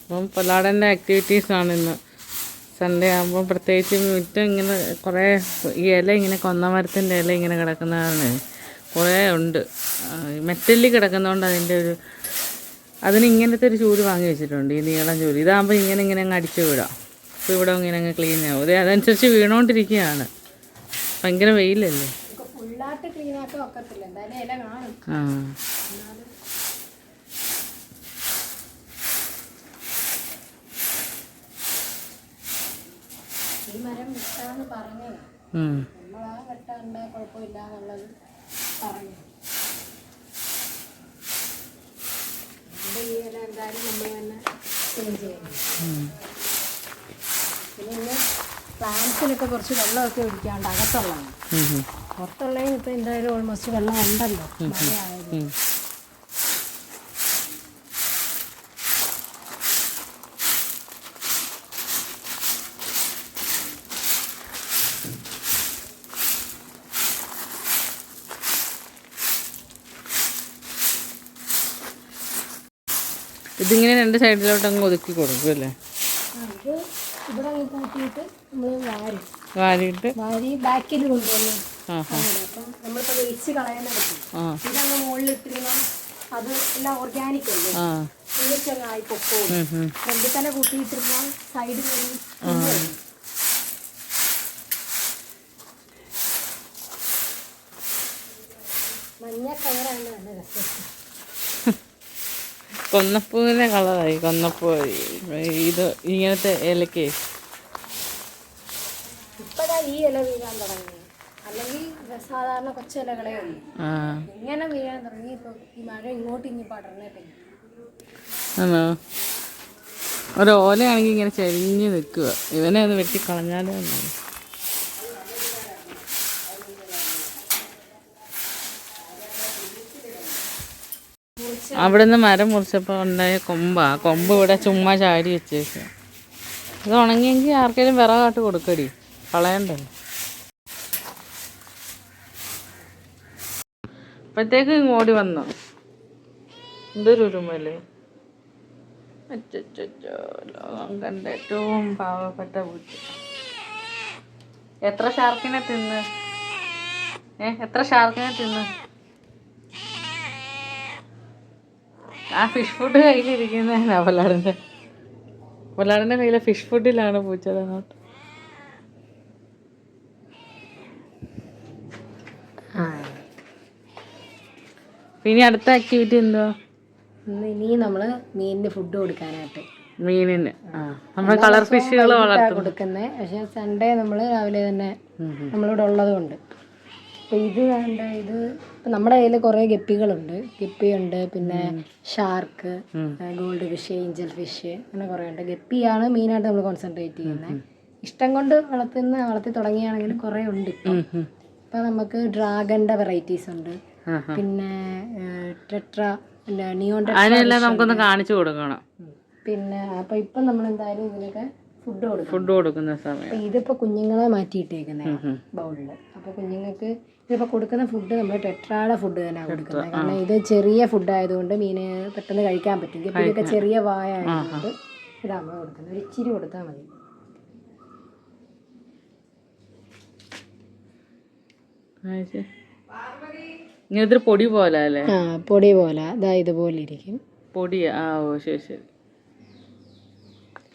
അപ്പം പൊല്ലാടൻ്റെ ആക്ടിവിറ്റീസാണ് ഇന്ന്. സൺഡേ ആകുമ്പോൾ പ്രത്യേകിച്ച് മുറ്റം ഇങ്ങനെ കുറേ ഈ ഇല ഇങ്ങനെ കൊന്നമരത്തിൻ്റെ ഇല ഇങ്ങനെ കിടക്കുന്നതാണ് കുറേ ഉണ്ട്. മെറ്റലിൽ കിടക്കുന്നതുകൊണ്ട് അതിന് ഇങ്ങനത്തെ ഒരു ചൂല് വാങ്ങി വെച്ചിട്ടുണ്ട്, ഈ നീളം ചൂല്. ഇതാകുമ്പോൾ ഇങ്ങനെ ഇങ്ങനെ അങ്ങ് അടിച്ചു വിടാം. അപ്പോൾ ഇവിടെ ഇങ്ങനെ അങ്ങ് ക്ലീൻ ആവും. അതനുസരിച്ച് വീണുകൊണ്ടിരിക്കുകയാണ്. ഭയങ്കര വെയിലല്ലേ. ആ ഈ മരം വെട്ടാന്ന് പറഞ്ഞതാ. നമ്മളാ വെട്ടാണ്ട കുഴപ്പമില്ല എന്നുള്ളത് പറഞ്ഞു. ഈ ഇല എന്തായാലും നമ്മൾ തന്നെ ക്ലീൻ ചെയ്യണം. പിന്നെ ഇന്ന് പ്ലാന്റ്സിനൊക്കെ കുറച്ച് വെള്ളമൊക്കെ ഒഴിക്കാണ്ട് അകത്തുള്ളതാണ്. പുറത്തുള്ളതിന് ഇപ്പം എന്തായാലും ഓൾമോസ്റ്റ് വെള്ളം ഉണ്ടല്ലോ മഴയായത്. ഇതിങ്ങനെ രണ്ട് സൈഡിലോട്ട് അങ്ങ് ഒതുക്കി കൊടുക്കും അല്ലേ? ഇത് ഇവിടെ അങ്ങ് കൂട്ടിയിട്ട് നമ്മൾ വാരിയിട്ട് ബാക്കിൽ കൊണ്ടുവന്നു. അപ്പം നമ്മളിപ്പോൾ വേസ്റ്റ് കളയാനെടുക്കും. ഇതങ്ങ് മുകളിലിട്ടിരുന്ന അത് എല്ലാം ഓർഗാനിക് അല്ലേ, ആയി പൊക്കോളും. ഫ്രണ്ടിൽ തന്നെ കൂട്ടിയിട്ടിരുന്ന സൈഡിൽ വരും. മഞ്ഞ കളറാണ് നല്ല രസം. കൊന്നപ്പൂവിൻ്റെ കളറായി. കൊന്നപ്പൂ ഇത് ഇങ്ങനത്തെ ഇലക്ക് ഇപ്പഴാ ഈ ഇല വീഴാൻ തുടങ്ങി. അല്ലെങ്കിൽ സാധാരണ കൊച്ചിലകളേ ഉള്ളൂ. ഇങ്ങനെ വീഴാൻ തുടങ്ങി. ഇപ്പൊ ഈ മഴ ഇങ്ങോട്ട് ഇനി പടർന്നിട്ടില്ല. ആണോ? ഒരു ഓലയാണെങ്കിൽ ഇങ്ങനെ ചെരിഞ്ഞ് നിൽക്കുക. ഇവനെ അത് വെട്ടിക്കളഞ്ഞാലോ എന്നാണ്. അവിടെ നിന്ന് മരം മുറിച്ചപ്പോൾ ഉണ്ടായ കൊമ്പ് ഇവിടെ ചുമ്മാ ചാടി വെച്ചേക്കുക. ഇത് ഉണങ്ങിയെങ്കിൽ ആർക്കെങ്കിലും വിറകാട്ട് കൊടുക്കടി, കളയണ്ടല്ലോ. അപ്പോഴത്തേക്ക് ഓടി വന്നോ? എന്തൊരു ഉരുമല്ലേ. അച്ചോ, ലോകം കണ്ട ഏറ്റവും പാവപ്പെട്ട പൂച്ച. എത്ര ഷാർക്കിനെ തിന്ന്? എത്ര ഷാർക്കിനെ തിന്ന്? ആ ഫിഷ് ഫുഡ് കയ്യിലിരിക്കുന്നതാണ് പൊല്ലാടൻ്റെ കയ്യിലെ ഫിഷ് ഫുഡിലാണ് പൂച്ചയുടെ നോട്ട്. പിന്നെ അടുത്ത ആക്ടിവിറ്റി എന്തോ? ഇനി നമ്മള് മീനിന് ഫുഡ് കൊടുക്കാനായിട്ട്. മീനിന് നമ്മൾ കളർ ഫിഷുകൾ കൊടുക്കുന്നത്. പക്ഷെ സൺഡേ നമ്മൾ രാവിലെ തന്നെ നമ്മളിവിടെ ഉള്ളത് കൊണ്ട്. അപ്പം ഇത് വേണ്ട, ഇത് ഇപ്പം നമ്മുടെ കയ്യിൽ കുറേ ഗപ്പികളുണ്ട്. ഗപ്പിയുണ്ട്, പിന്നെ shark, gold fish, Angel fish, അങ്ങനെ കുറേ ഉണ്ട്. ഗപ്പിയാണ് മെയിനായിട്ട് നമ്മൾ കോൺസെൻട്രേറ്റ് ചെയ്യുന്നത്. ഇഷ്ടം കൊണ്ട് വളർത്തി തുടങ്ങിയാണെങ്കിൽ കുറേ ഉണ്ട് ഇപ്പം. ഇപ്പം നമുക്ക് ഡ്രാഗണിൻ്റെ വെറൈറ്റീസ് ഉണ്ട്, പിന്നെ ടെട്ര, നിയോൺ ടെട്ര നമുക്കൊന്ന് കാണിച്ചു കൊടുക്കണം. പിന്നെ അപ്പം ഇപ്പം നമ്മൾ എന്തായാലും ഇതിനൊക്കെ ഫുഡ് കൊടുക്കുന്ന സമയം. ഇതിപ്പോൾ കുഞ്ഞുങ്ങളെ മാറ്റിയിട്ടേക്കുന്നത് ബൗളിൽ. അപ്പോൾ കുഞ്ഞുങ്ങൾക്ക് ഇതിപ്പോൾ കൊടുക്കുന്ന ഫുഡ് നമ്മൾ ടെട്രായുടെ ഫുഡ് തന്നെയാണ് കൊടുക്കുന്നത്. കാരണം ഇത് ചെറിയ ഫുഡ് ആയതുകൊണ്ട് മീന് പെട്ടെന്ന് കഴിക്കാൻ പറ്റും. ഇതൊക്കെ ചെറിയ വായ ആയതുകൊണ്ട് ഇതാണ് നമ്മൾ കൊടുക്കുന്നത്. ഒരു ഇച്ചിരി കൊടുത്താൽ മതി. ഇങ്ങനത്തെ പൊടി പോലെ അല്ലേ? പൊടി പോലെ ഇതുപോലെ ഇരിക്കും. പൊടിയാ? ഓ ശരി ശരി.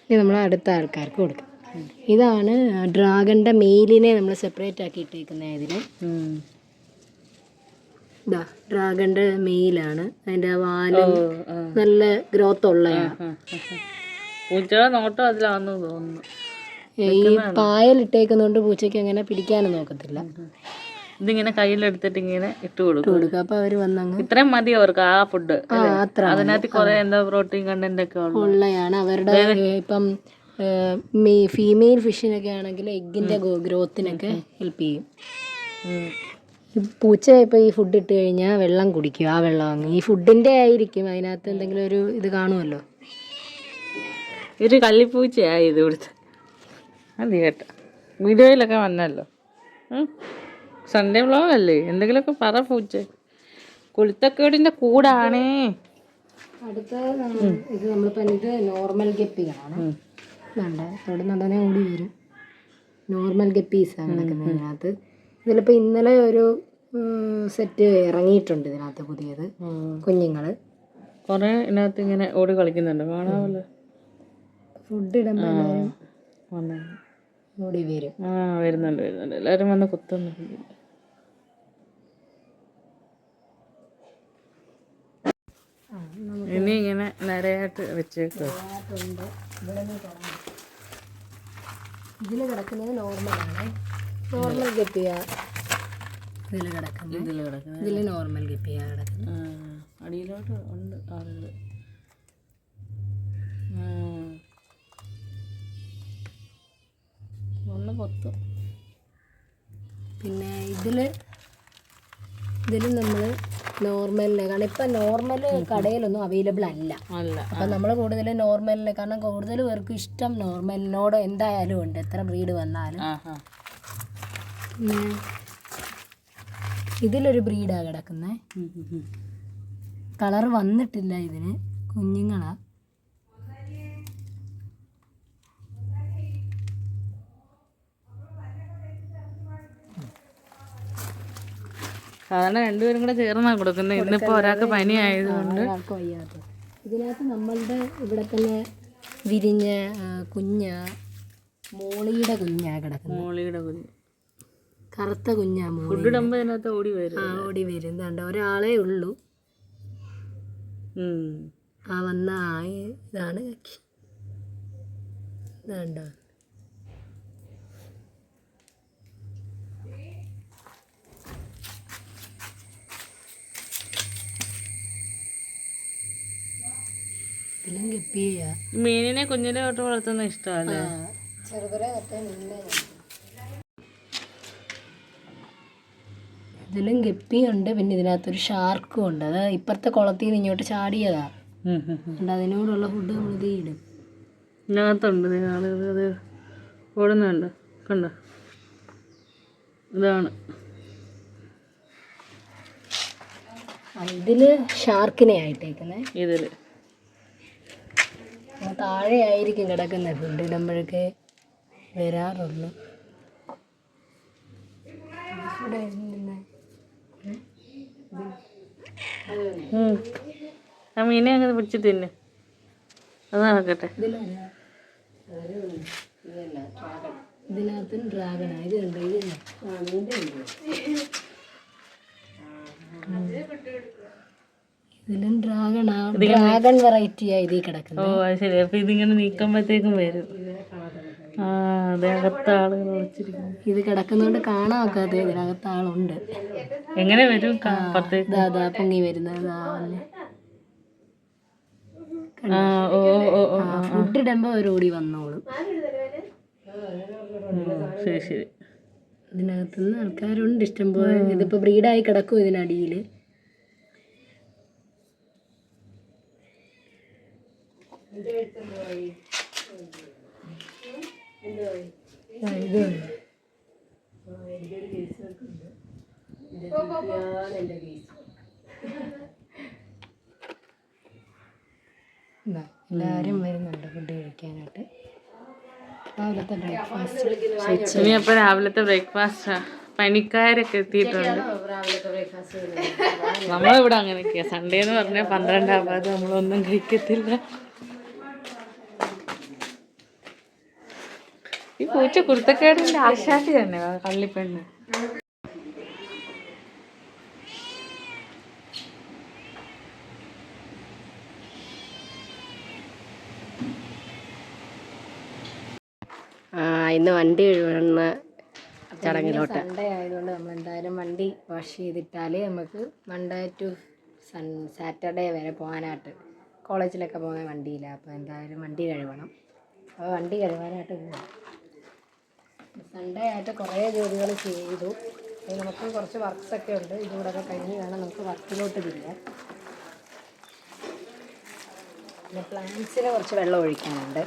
ഇത് നമ്മൾ അടുത്ത ആൾക്കാർക്ക് കൊടുക്കും. ഇതാണ് ഡ്രാഗണിൻ്റെ മെയിലിനെ നമ്മൾ സെപ്പറേറ്റ് ആക്കി ഇട്ടേക്കുന്നത്. ഇതിൽ ഇതാ ഡ്രാഗണിൻ്റെ മെയിലാണ്. അതിൻ്റെ വാലും നല്ല ഗ്രോത്ത് ഉള്ളതാണ്. ഈ പായലിട്ടേക്കുന്നതുകൊണ്ട് പൂച്ചയ്ക്ക് അങ്ങനെ പിടിക്കാനും നോക്കത്തില്ല. ഇതിങ്ങനെ കയ്യിലെടുത്തിട്ട് ഇങ്ങനെ ഇട്ട് കൊടുക്കും. അപ്പൊ അവര് വന്നങ്ങ് ഇത്രയും മതി അവർക്ക് ആ ഫുഡ്. അതിനകത്ത് കുറെ എന്താ പ്രോട്ടീൻ കണ്ടന്റ് ഒക്കെ ഉള്ളതാണ്. അവരുടെ ഇപ്പം ഫീമെയിൽ ഫിഷിനൊക്കെ ആണെങ്കിൽ എഗ്ഗിന്റെ ഗ്രോത്തിനൊക്കെ ഹെൽപ്പ് ചെയ്യും. പൂച്ച ഇപ്പൊ ഈ ഫുഡ് ഇട്ട് കഴിഞ്ഞാൽ വെള്ളം കുടിക്കും. ആ വെള്ളം അങ്ങ് ഈ ഫുഡിന്റെ ആയിരിക്കും. അതിനകത്ത് എന്തെങ്കിലും ഒരു ഇത് കാണുമല്ലോ. ഒരു കള്ളിപ്പൂച്ചയായി ഇത് കൊടുത്ത്. അത് കേട്ടോ, വീഡിയോയിലൊക്കെ വന്നല്ലോ. സൺഡേ വ്ളോഗല്ലേ, എന്തെങ്കിലുമൊക്കെ പറ പൂച്ച. കുരുത്തക്കേടിൻ്റെ കൂടാണേ. അടുത്ത ഇത് നമ്മളിപ്പോൾ ഇത് നോർമൽ ഗപ്പികളാണ്. വേണ്ട തൊടുന്നുണ്ടെന്നെ ഓടി വരും. നോർമൽ ഗപ്പീസാണ് കിടക്കുന്നത് ഇതിനകത്ത്. ഇതിലിപ്പോൾ ഇന്നലെ ഒരു സെറ്റ് ഇറങ്ങിയിട്ടുണ്ട് ഇതിനകത്ത് പുതിയത് കുഞ്ഞുങ്ങൾ. കുറേ ഇതിനകത്ത് ഇങ്ങനെ ഓടി കളിക്കുന്നുണ്ട്, കാണാമല്ലോ. ഫുഡ് ഇടുമ്പോൾ എല്ലാവരും ഓടി വരും. വരുന്നുണ്ട് എല്ലാവരും വന്ന് കുത്തുന്നുണ്ട്. ഇനി ഇങ്ങനെ നിരയായിട്ട് വെച്ചേക്കുക. ഇതിൽ കിടക്കുന്നത് നോർമലാണ്, നോർമൽ ഗപ്പിയാ ഇതിൽ കിടക്കുന്നത്. ഇതിൽ നോർമൽ ഗപ്പിയാ കിടക്കുന്നത്. അടിയിലോട്ട് ഉണ്ട് ആളുകൾ. ഒന്ന് കൊത്തും. പിന്നെ ഇതിൽ നമ്മൾ നോർമലിനെ, കാരണം ഇപ്പം നോർമൽ കടയിലൊന്നും അവൈലബിൾ അല്ല. അപ്പം നമ്മൾ കൂടുതൽ നോർമലിനെ, കാരണം കൂടുതൽ പേർക്ക് ഇഷ്ടം നോർമലിനോട് എന്തായാലും ഉണ്ട്, എത്ര ബ്രീഡ് വന്നാലും. പിന്നെ ഇതിലൊരു ബ്രീഡാണ് കിടക്കുന്നത്. കളർ വന്നിട്ടില്ല ഇതിന്, കുഞ്ഞുങ്ങളാ. സാധാരണ രണ്ടുപേരും കൂടെ ചേർന്നാണ് കൊടുക്കുന്നത്. ഇന്നിപ്പോൾ ഒരാൾക്ക് പനി ആയതുകൊണ്ട് വയ്യാത്ത. ഇതിനകത്ത് നമ്മളുടെ ഇവിടെ തന്നെ വിരിഞ്ഞ മോളിയുടെ കുഞ്ഞാ കിടക്കുന്നത്. മോളിയുടെ കുഞ്ഞ്, കറുത്ത കുഞ്ഞാ. ഫുഡ് ഇടുമ്പോൾ ഇതിനകത്ത് ഓടി വരും. ഓടി വരും. എന്താണ്ട് ഒരാളേ ഉള്ളൂ. വന്ന ഇതാണ് ഇതാണ്ടോ. ഇതിലും ഗപ്പിയാ. മീനിനെ കുഞ്ഞിലെ തൊട്ട് വളർത്തുന്ന ഇഷ്ടമല്ലേ? ചെറുതരെ തൊട്ടേ മീനിനെ. ഇതിലും ഗപ്പിയുണ്ട്. പിന്നെ ഇതിനകത്തൊരു ഷാർക്കും ഉണ്ട്. അത് ഇപ്പുറത്തെ കുളത്തിൽ നിന്ന് ഇങ്ങോട്ട് ചാടിയതാ. അതിനോടുള്ള ഫുഡ് നമ്മൾ ഇടും. ഇതിനകത്തുണ്ട് ആളുകൾ അത് ഓടുന്നുണ്ട്, കണ്ടോ? ഇതാണ്. ഇതില് ഷാർക്കിനെ ആയിട്ടേക്കുന്നേ. ഇതില് താഴെ ആയിരിക്കും കിടക്കുന്നത്. ഫുഡ് ഇടുമ്പോഴൊക്കെ വരാറുള്ളൂ. ആ മീനെ അങ്ങനെ പിടിച്ച് തിന്നെ. അത് നടക്കട്ടെ. ഇതിനകത്തും ഡ്രാഗണാ. ഇത് കണ്ടോ? ഇതിലും ഡ്രാഗൺ വെറൈറ്റിയാ ഇതിൽ കിടക്കുന്നത്. അത് ശരി. അപ്പൊ ഇതിങ്ങനെ നീക്കുമ്പോഴത്തേക്കും വരും. അതെ, അകത്ത് ആളുകൾ വിളിച്ചിരിക്കുന്നു. ഇത് കിടക്കുന്നോണ്ട് കാണാൻ ഒക്കാത്ത ഇതിനകത്ത് ആളുണ്ട്. എങ്ങനെ വരും? പൊങ്ങി വരുന്നത്. ഫുഡ് ഇടുമ്പോ അവരോടി വന്നോളും. ശരി ശരി. ഇതിനകത്തുനിന്ന് ആൾക്കാരുണ്ട് ഇഷ്ടംപോലെ. ഇതിപ്പോ ബ്രീഡായി കിടക്കും ഇതിനടിയില്. എല്ലാരും വരുന്നുണ്ട് ഫുഡ് കഴിക്കാനായിട്ട്. രാവിലത്തെ ബ്രേക്ക്ഫാസ്റ്റ്. ഇനി അപ്പൊ രാവിലത്തെ ബ്രേക്ക്ഫാസ്റ്റാ. പനിക്കാരൊക്കെ എത്തിയിട്ടുണ്ട്. നമ്മളിവിടെ അങ്ങനെയൊക്കെയാ. സൺഡേ എന്ന് പറഞ്ഞാൽ 12 ആവാതെ നമ്മളൊന്നും കഴിക്കത്തില്ല. ഈ പൂച്ച കുരുത്തക്കേടിന്റെ ആശാട്ടി തന്നെ കള്ളിപ്പെണ്ണ്. ഇന്ന് വണ്ടി കഴുകുന്ന ചടങ്ങിലോട്ട്. സൺഡേ ആയതുകൊണ്ട് നമ്മൾ എന്തായാലും വണ്ടി വാഷ് ചെയ്തിട്ടാലേ നമുക്ക് മൺഡേ ടു സാറ്റർഡേ വരെ പോകാനായിട്ട്. കോളേജിലൊക്കെ പോകുന്ന വണ്ടിയില്ല. അപ്പോൾ എന്തായാലും വണ്ടി കഴുകണം. അപ്പോൾ വണ്ടി കഴുകാനായിട്ട് പോകാം. സൺഡേ ആയിട്ട് കുറേ ജോലികൾ ചെയ്തു. നമുക്ക് കുറച്ച് വർക്ക്സൊക്കെ ഉണ്ട്. ഇതുകൂടെ കഴിഞ്ഞ് വേണം നമുക്ക് വർക്കിലോട്ട് തിരിയാൻ. പിന്നെ പ്ലാന്റ്സിന് കുറച്ച് വെള്ളം ഒഴിക്കാനുണ്ട്.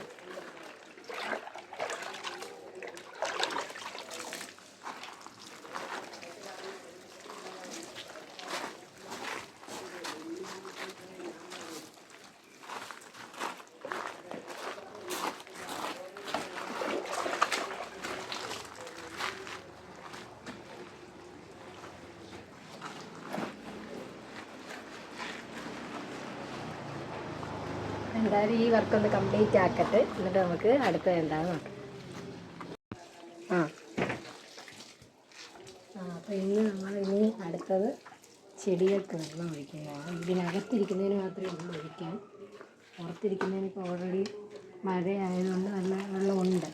എന്തായാലും ഈ വർക്ക് ഒന്ന് കംപ്ലീറ്റ് ആക്കട്ടെ, എന്നിട്ട് നമുക്ക് അടുത്തത് എന്താണെന്ന് നോക്കാം. അപ്പോൾ ഇനി അടുത്തത് ചെടികൾക്ക് വെള്ളം ഒഴിക്കുന്നതാണ്. ഇതിനകത്തിരിക്കുന്നതിന് മാത്രമേ വെള്ളം ഒഴിക്കാൻ, പുറത്തിരിക്കുന്നതിന് ഇപ്പോൾ ഓൾറെഡി മഴ ആയതുകൊണ്ട് നല്ല വെള്ളമുണ്ട്.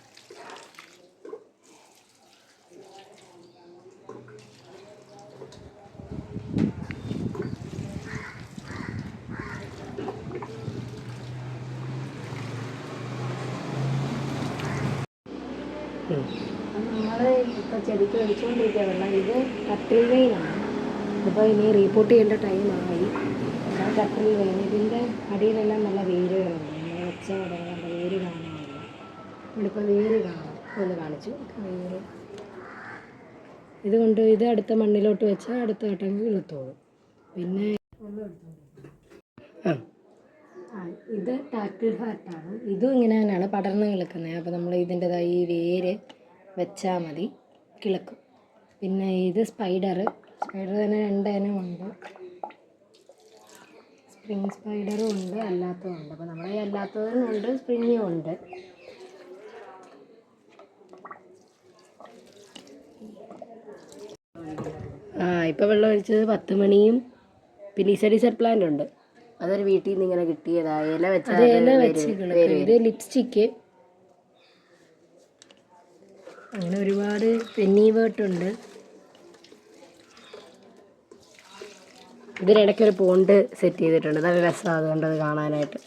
നമ്മൾ ഇപ്പോൾ ചെടിക്ക് ഒഴിച്ചുകൊണ്ടിരിക്കുക വെള്ളം. ഇത് കട്ടിൽ വെയിലാണ്. ഇപ്പോൾ ഇനി റീപോർട്ട് ചെയ്യേണ്ട ടൈമായി. കട്ടിൽ വെയിൽ, ഇതിൻ്റെ അടിയിലെല്ലാം നല്ല വേരുകളുണ്ട്. നമ്മൾ വെച്ച ഉടനെ വേര് കാണാനില്ല. ഇവിടിപ്പോൾ വേര് കാണാം, ഒന്ന് കാണിച്ചു വേര്. ഇതുകൊണ്ട് ഇത് അടുത്ത മണ്ണിലോട്ട് വെച്ചാൽ അടുത്ത ഘട്ടം കിളുത്തോളും. പിന്നെ ഇത് ടാക്ടിൽ ഫാറ്റാണ്. ഇതും ഇങ്ങനെ തന്നെയാണ് പടർന്ന് കിളുക്കുന്നത്. അപ്പോൾ നമ്മൾ ഇതിൻ്റെതായി ഈ വേര് വെച്ചാൽ മതി, കിളുക്കും. പിന്നെ ഇത് സ്പൈഡർ തന്നെ 2 ഇനം ഉണ്ട്. സ്പ്രിങ് സ്പൈഡറും ഉണ്ട്, അല്ലാത്തതും ഉണ്ട്. അപ്പോൾ നമ്മുടെ അല്ലാത്തതും ഉണ്ട്, സ്പ്രിങ്ങും ഉണ്ട്. ഇപ്പോൾ വെള്ളം ഒഴിച്ചത് 10 മണിയും പിന്നെ ഇസഡിസഡ് പ്ലാന്റ് ഉണ്ട്. അതൊരു വീട്ടിൽ നിന്ന് ഇങ്ങനെ കിട്ടിയതാ. ഇല വെച്ച് ഇത് ലിപ്സ്റ്റിക്ക്, അങ്ങനെ ഒരുപാട് പെന്നി വേർട്ടുണ്ട്. ഇതിനിടയ്ക്കൊരു പോണ്ട് സെറ്റ് ചെയ്തിട്ടുണ്ട്, നല്ല രസമാണ് അതുകൊണ്ട് അത് കാണാനായിട്ട്.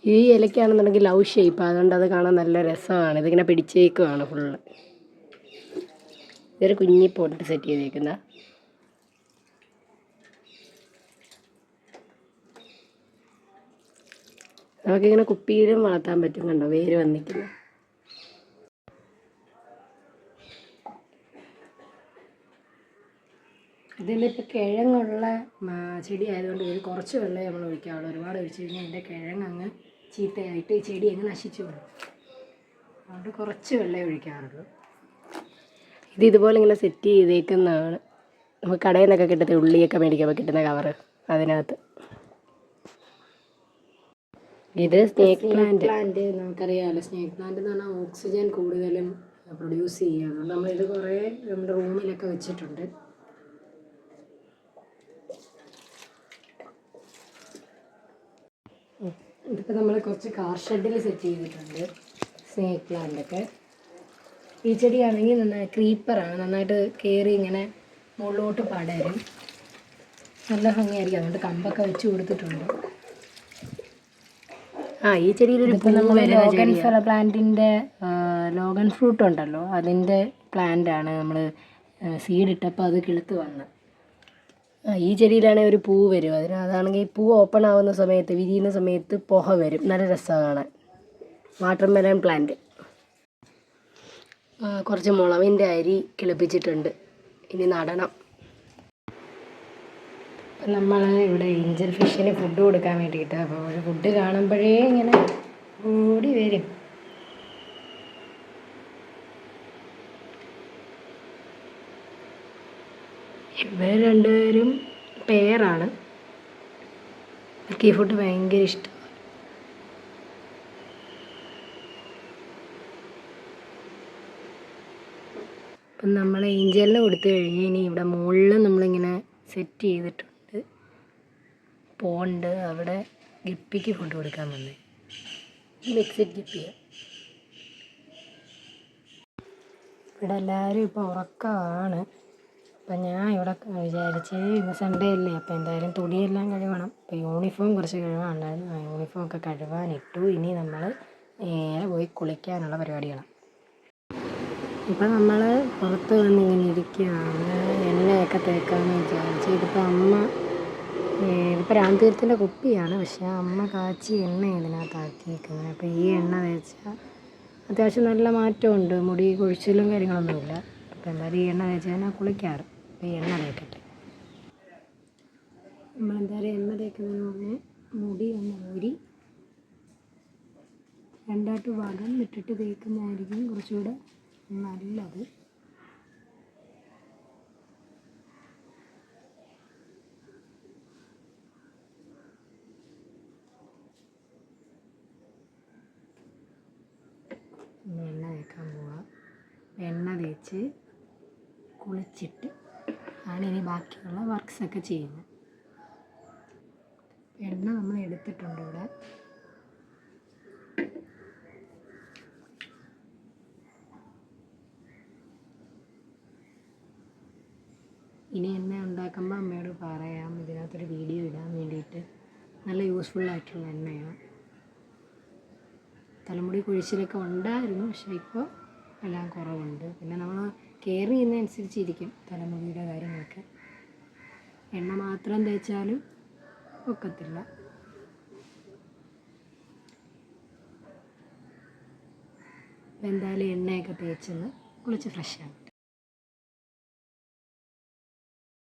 ഈ ഇലയ്ക്കാണെന്നുണ്ടെങ്കിൽ ലവ് ഷേപ്പ്, അതുകൊണ്ട് അത് കാണാൻ നല്ല രസമാണ്. ഇതിങ്ങനെ പിടിച്ചേക്കുവാണ് ഫുള്ള്. ഇതൊരു കുഞ്ഞി പോട്ട് സെറ്റ് ചെയ്തേക്കുന്ന. നമുക്കിങ്ങനെ കുപ്പിയിലും വളർത്താൻ പറ്റും. കണ്ടോ വേര് വന്നിരിക്കുന്നു. ഇതിലിപ്പോൾ കിഴങ്ങുള്ള ചെടി ആയതുകൊണ്ട് ഇത് കുറച്ച് വെള്ളമേ നമ്മൾ ഒഴിക്കാവുള്ളൂ. ഒരുപാട് ഒഴിച്ച് കഴിഞ്ഞാൽ ഇതിൻ്റെ കിഴങ്ങ് ചീത്തയായിട്ട് ഈ ചെടി അങ്ങ് നശിച്ചു പോകും. അതുകൊണ്ട് കുറച്ച് വെള്ളമേ ഒഴിക്കാറുള്ളൂ. ഇത് ഇതുപോലെ ഇങ്ങനെ സെറ്റ് ചെയ്തേക്കുന്നതാണ്. നമുക്ക് കടയിൽ നിന്നൊക്കെ കിട്ടുന്ന ഉള്ളിയൊക്കെ മേടിക്കുമ്പോൾ കിട്ടുന്ന കവറ്, അതിനകത്ത്. ഇത് സ്നേക്ക് പ്ലാന്റ് നമുക്കറിയാമല്ലോ. സ്നേക്ക് പ്ലാന്റ് എന്ന് പറഞ്ഞാൽ ഓക്സിജൻ കൂടുതലും പ്രൊഡ്യൂസ് ചെയ്യുക. അതുകൊണ്ട് നമ്മളിത് കുറേ നമ്മുടെ റൂമിലൊക്കെ വെച്ചിട്ടുണ്ട്. ഇതിപ്പോൾ നമ്മൾ കുറച്ച് കാർ ഷെഡിൽ സെറ്റ് ചെയ്തിട്ടുണ്ട് സ്നേക്ക് പ്ലാന്റൊക്കെ. ഈ ചെടിയാണെങ്കിൽ നന്നായി ക്രീപ്പറാണ്, നന്നായിട്ട് കയറി ഇങ്ങനെ മുകളിലോട്ട് പടരും, നല്ല ഭംഗിയായിരിക്കും. അതുകൊണ്ട് കമ്പൊക്കെ വെച്ച് കൊടുത്തിട്ടുണ്ട്. ഈ ചെടിയിൽ നമ്മൾ ലോഗൻ പ്ലാന്റിൻ്റെ ലോഗൻ ഫ്രൂട്ട് ഉണ്ടല്ലോ, അതിൻ്റെ പ്ലാന്റാണ്. നമ്മൾ സീഡിട്ടപ്പോൾ അത് കിളുത്ത് വന്ന്. ഈ ചെടിയിലാണെങ്കിൽ ഒരു പൂ വരും. അതാണെങ്കിൽ പൂ ഓപ്പൺ ആവുന്ന സമയത്ത്, വിരിയുന്ന സമയത്ത് പുക വരും, നല്ല രസമാണ് കാണാൻ. Watermelon plant. കുറച്ച് മുളവിൻ്റെ അരി കിളിപ്പിച്ചിട്ടുണ്ട്, ഇനി നടണം. നമ്മൾ ഇവിടെ ഏഞ്ചൽ ഫിഷിന് ഫുഡ് കൊടുക്കാൻ വേണ്ടിയിട്ട്, അപ്പോൾ ഒരു ഫുഡ് കാണുമ്പോഴേ ഇങ്ങനെ ഓടി വരും. ഇവർ രണ്ടുപേരും പെയറാണ്. എനിക്ക് ഈ ഫുഡ് ഭയങ്കര ഇഷ്ടം. അപ്പം നമ്മൾ ഏഞ്ചലിന് കൊടുത്തു കഴിഞ്ഞ് ഇനി ഇവിടെ മുകളിൽ നമ്മളിങ്ങനെ സെറ്റ് ചെയ്തിട്ടുണ്ട് പോണ്ട്. അവിടെ ഗപ്പിക്ക് ഫുഡ് കൊടുക്കാൻ വന്നേ, മിക്സഡ് ഗപ്പിയ. ഇവിടെ എല്ലാവരും ഇപ്പോൾ ഉറക്കമാണ്. അപ്പം ഞാൻ ഇവിടെ വിചാരിച്ച് ഇന്ന് സൺഡേ അല്ലേ, അപ്പോൾ എന്തായാലും തുണിയെല്ലാം കഴുകണം. അപ്പോൾ യൂണിഫോം കുറച്ച് കഴുകാനുണ്ടായിരുന്നു, യൂണിഫോം ഒക്കെ കഴുകാനിട്ടു. ഇനി നമ്മൾ നേരെ പോയി കുളിക്കാനുള്ള പരിപാടികളാണ്. ഇപ്പം നമ്മൾ പുറത്ത് വന്നിങ്ങനെ ഇരിക്കുകയാണ്, എണ്ണയൊക്കെ തേക്കാമെന്ന് വിചാരിച്ചു. ഇതിപ്പോൾ അമ്മ, ഇതിപ്പോൾ രാമതീരത്തിൻ്റെ കുപ്പിയാണ്, പക്ഷേ അമ്മ കാച്ചി എണ്ണ ഇതിനകത്താക്കിയിരിക്കുന്നത്. അപ്പോൾ ഈ എണ്ണ തേച്ചാൽ അത്യാവശ്യം നല്ല മാറ്റമുണ്ട്, മുടി കൊഴിച്ചിലും കാര്യങ്ങളൊന്നുമില്ല. അപ്പോൾ എന്തായാലും ഈ എണ്ണ തേച്ചാൽ ഞാൻ കുളിക്കാറ്. അപ്പോൾ ഈ എണ്ണ തേക്കട്ടെ. നമ്മളെന്തായാലും എണ്ണ തേക്കുന്നതിന് മുന്നേ മുടി ഒന്ന് ഊരി 2 ഭാഗം ഇട്ടിട്ട് തേക്കുന്നതായിരിക്കും കുറച്ചുകൂടെ നല്ലത്. എണ്ണ തേച്ച് കുളിച്ചിട്ട് ആണ് ഇനി ബാക്കിയുള്ള വർക്ക്സൊക്കെ ചെയ്യുന്നത്. എണ്ണ നമ്മൾ എടുത്തിട്ടുണ്ട് ഇവിടെ. ഇനി എണ്ണ ഉണ്ടാക്കുമ്പോൾ അമ്മയോട് പറയാം, ഇതിനകത്തൊരു വീഡിയോ ഇടാൻ വേണ്ടിയിട്ട്. നല്ല യൂസ്ഫുള്ളായിട്ടുള്ള എണ്ണയാണ്. തലമുടി കുഴിച്ചിലൊക്കെ ഉണ്ടായിരുന്നു, പക്ഷേ ഇപ്പോൾ എല്ലാം കുറവുണ്ട്. പിന്നെ നമ്മൾ കെയർ ചെയ്യുന്നതനുസരിച്ചിരിക്കും തലമുടിയുടെ കാര്യങ്ങളൊക്കെ. എണ്ണ മാത്രം തേച്ചാലും ഒക്കത്തില്ല. എന്തായാലും എണ്ണയൊക്കെ തേച്ചെന്ന് കുളിച്ച് ഫ്രഷാണ്.